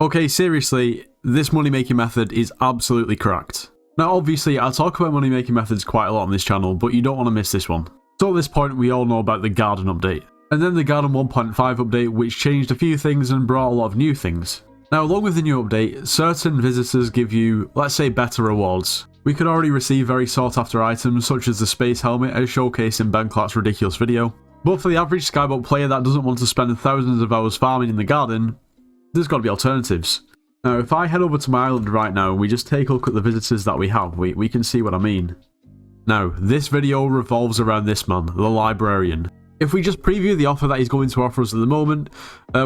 Okay, seriously, this money making method is absolutely cracked. Now obviously I talk about money making methods quite a lot on this channel, but you don't want to miss this one. So at this point we all know about the garden update. And then the garden 1.5 update, which changed a few things and brought a lot of new things. Now along with the new update, certain visitors give you, let's say, better rewards. We could already receive very sought after items such as the space helmet as showcased in Ben Clark's ridiculous video. But for the average Skyblock player that doesn't want to spend thousands of hours farming in the garden, there's got to be alternatives. Now if I head over to my island right now and we just take a look at the visitors that we have, we can see what I mean. Now this video revolves around this man, the librarian. If we just preview the offer that he's going to offer us at the moment,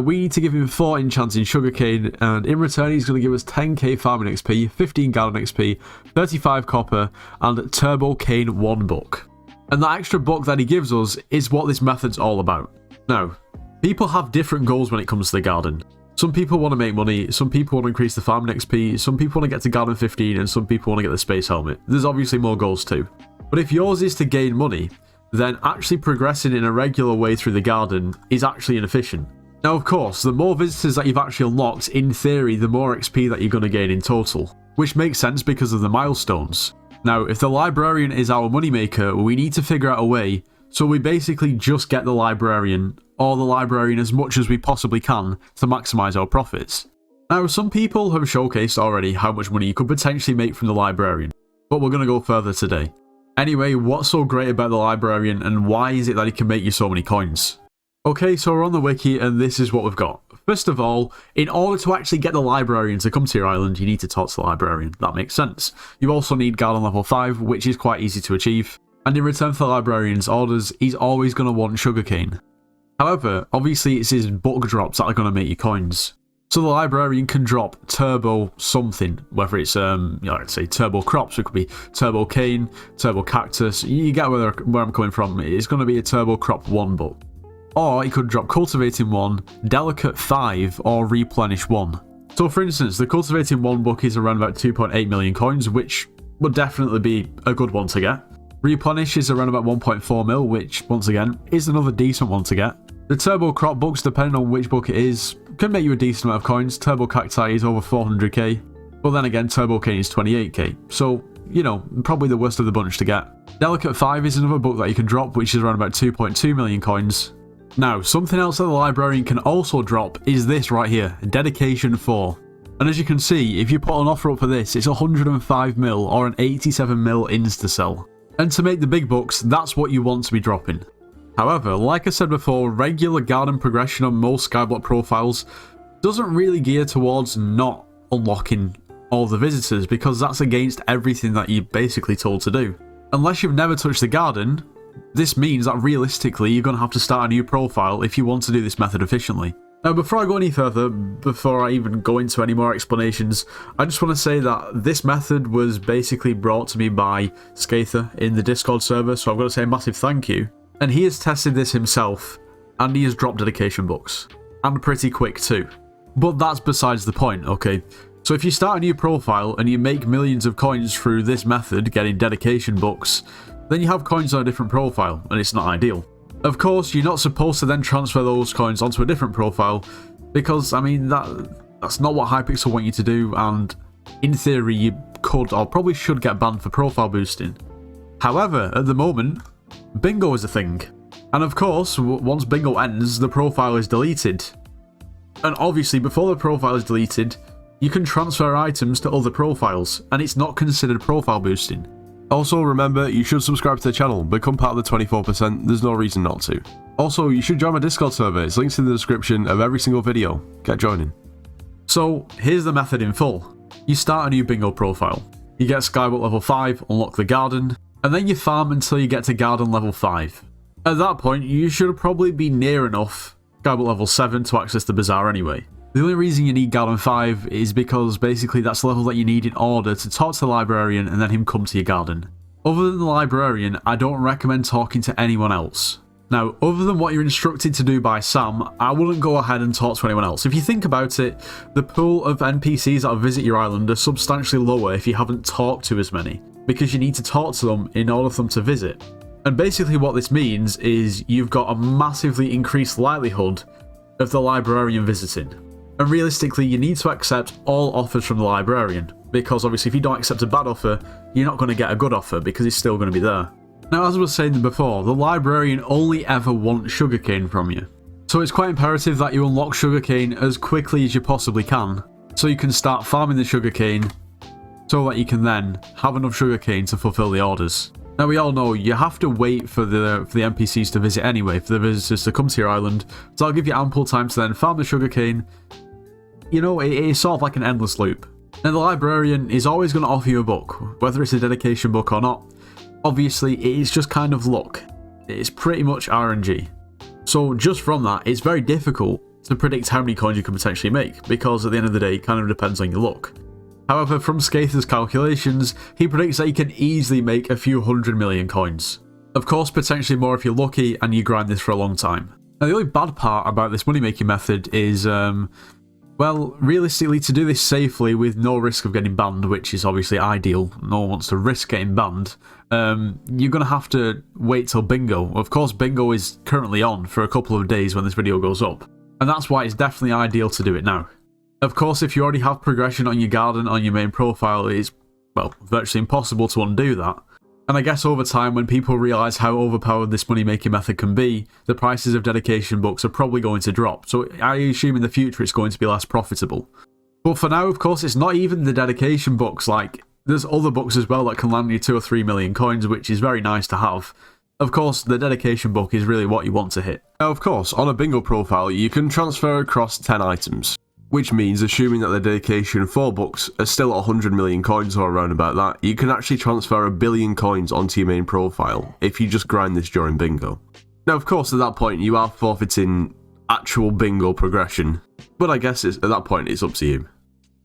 we need to give him 4 enchants in sugarcane, and in return he's going to give us 10k farming XP, 15 garden XP, 35 copper, and turbo cane 1 book. And that extra book that he gives us is what this method's all about. Now, people have different goals when it comes to the garden. Some people want to make money, some people want to increase the farming XP, some people want to get to garden 15, and some people want to get the space helmet. There's obviously more goals too. But if yours is to gain money, then actually progressing in a regular way through the garden is actually inefficient. Now of course, the more visitors that you've actually unlocked, in theory, the more XP that you're going to gain in total. Which makes sense because of the milestones. Now, if the librarian is our moneymaker, we need to figure out a way, so we basically just get the librarian, or the librarian as much as we possibly can, to maximise our profits. Now, some people have showcased already how much money you could potentially make from the librarian, but we're going to go further today. Anyway, what's so great about the librarian and why is it that he can make you so many coins? Okay, so we're on the wiki and this is what we've got. First of all, in order to actually get the librarian to come to your island, you need to talk to the librarian. That makes sense. You also need garden level 5, which is quite easy to achieve. And in return for the librarian's orders, he's always going to want sugarcane. However, obviously it's his book drops that are going to make you coins. So the librarian can drop turbo something, whether it's, let's say turbo crops, it could be turbo cane, turbo cactus, you get where I'm coming from. It's going to be a turbo crop 1 book. Or it could drop cultivating 1, delicate 5, or replenish 1. So for instance, the cultivating 1 book is around about 2.8 million coins, which would definitely be a good one to get. Replenish is around about 1.4 mil, which once again is another decent one to get. The turbo crop books, depending on which book it is, can make you a decent amount of coins. Turbo cacti is over 400k, but then again turbo cane is 28k, so you know, probably the worst of the bunch to get. Delicate 5 is another book that you can drop, which is around about 2.2 million coins. Now, something else that the librarian can also drop is this right here, Dedication 4. And as you can see, if you put an offer up for this, it's 105 mil or an 87 mil insta-sell. And to make the big books, that's what you want to be dropping. However, like I said before, regular garden progression on most Skyblock profiles doesn't really gear towards not unlocking all the visitors, because that's against everything that you're basically told to do. Unless you've never touched the garden, this means that realistically you're going to have to start a new profile if you want to do this method efficiently. Now before I go any further, before I even go into any more explanations, I just want to say that this method was basically brought to me by Skather in the Discord server, so I've got to say a massive thank you. And he has tested this himself, and he has dropped dedication books. And pretty quick too. But that's besides the point, okay? So if you start a new profile and you make millions of coins through this method, getting dedication books, then you have coins on a different profile, and it's not ideal. Of course, you're not supposed to then transfer those coins onto a different profile, because, I mean, that's not what Hypixel want you to do, and in theory you could or probably should get banned for profile boosting. However, at the moment, bingo is a thing. And of course, once bingo ends, the profile is deleted. And obviously, before the profile is deleted, you can transfer items to other profiles, and it's not considered profile boosting. Also, remember, you should subscribe to the channel, become part of the 24%, there's no reason not to. Also, you should join my Discord server, it's linked in the description of every single video. Get joining. So, here's the method in full. You start a new bingo profile. You get Skyblock level 5, unlock the garden, and then you farm until you get to garden level 5. At that point, you should probably be near enough Skyblock level 7 to access the bazaar anyway. The only reason you need garden 5 is because basically that's the level that you need in order to talk to the librarian and then him come to your garden. Other than the librarian, I don't recommend talking to anyone else. Now, other than what you're instructed to do by Sam, I wouldn't go ahead and talk to anyone else. If you think about it, the pool of NPCs that visit your island are substantially lower if you haven't talked to as many, because you need to talk to them in order for them to visit. And basically what this means is you've got a massively increased likelihood of the librarian visiting. And realistically, you need to accept all offers from the librarian, because obviously if you don't accept a bad offer, you're not going to get a good offer because it's still going to be there. Now, as I was saying before, the librarian only ever wants sugarcane from you. So it's quite imperative that you unlock sugarcane as quickly as you possibly can, so you can start farming the sugarcane, so that you can then have enough sugarcane to fulfill the orders. Now, we all know you have to wait for the NPCs to visit anyway, for the visitors to come to your island, so I'll give you ample time to then farm the sugarcane. You know, it is sort of like an endless loop. Now, the librarian is always going to offer you a book, whether it's a dedication book or not. Obviously, it is just kind of luck. It's pretty much RNG. So just from that, it's very difficult to predict how many coins you can potentially make, because at the end of the day, it kind of depends on your luck. However, from Skather's calculations, he predicts that you can easily make a few 100 million coins. Of course, potentially more if you're lucky and you grind this for a long time. Now, the only bad part about this money making method is, well, realistically, to do this safely with no risk of getting banned, which is obviously ideal, no one wants to risk getting banned, you're going to have to wait till bingo. Of course, bingo is currently on for a couple of days when this video goes up, and that's why it's definitely ideal to do it now. Of course, if you already have progression on your garden on your main profile, it's, well, virtually impossible to undo that. And I guess over time, when people realise how overpowered this money making method can be, the prices of dedication books are probably going to drop, so I assume in the future it's going to be less profitable. But for now, of course, it's not even the dedication books, like, there's other books as well that can land you 2 or 3 million coins, which is very nice to have. Of course, the dedication book is really what you want to hit. Now, of course, on a bingo profile, you can transfer across 10 items. Which means, assuming that the dedication 4 books are still at 100 million coins or around about that, you can actually transfer 1 billion coins onto your main profile if you just grind this during bingo. Now, of course, at that point, you are forfeiting actual bingo progression, but I guess at that point, it's up to you.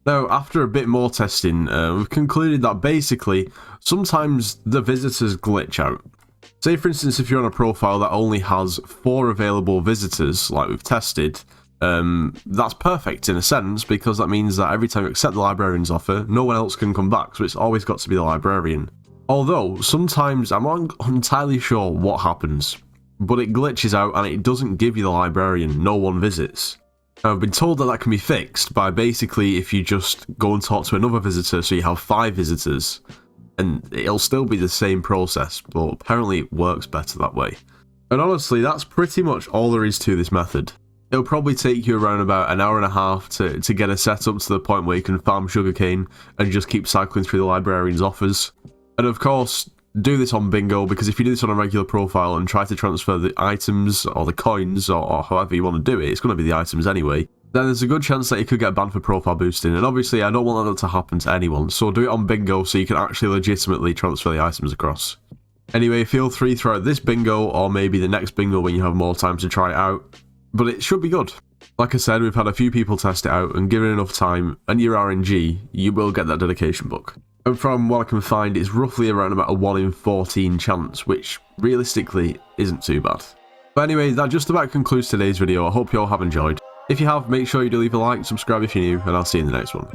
Now, after a bit more testing, we've concluded that basically, sometimes the visitors glitch out. Say, for instance, if you're on a profile that only has 4 available visitors, like we've tested, that's perfect in a sense, because that means that every time you accept the librarian's offer, no one else can come back, so it's always got to be the librarian. Although, sometimes I'm not entirely sure what happens, but it glitches out and it doesn't give you the librarian, no one visits. Now, I've been told that that can be fixed by basically if you just go and talk to another visitor, so you have 5 visitors, and it'll still be the same process, but apparently it works better that way. And honestly, that's pretty much all there is to this method. It'll probably take you around about an hour and a half to get a setup to the point where you can farm sugarcane and just keep cycling through the librarian's offers. And of course, do this on bingo, because if you do this on a regular profile and try to transfer the items or the coins or however you want to do it, it's going to be the items anyway, then there's a good chance that you could get banned for profile boosting. And obviously, I don't want that to happen to anyone, so do it on bingo so you can actually legitimately transfer the items across. Anyway, feel free throughout this bingo or maybe the next bingo when you have more time to try it out. But it should be good. Like I said, we've had a few people test it out, and given enough time and your RNG, you will get that dedication book. And from what I can find, it's roughly around about a 1 in 14 chance, which realistically isn't too bad. But anyway, that just about concludes today's video. I hope you all have enjoyed. If you have, make sure you do leave a like, subscribe if you're new, and I'll see you in the next one.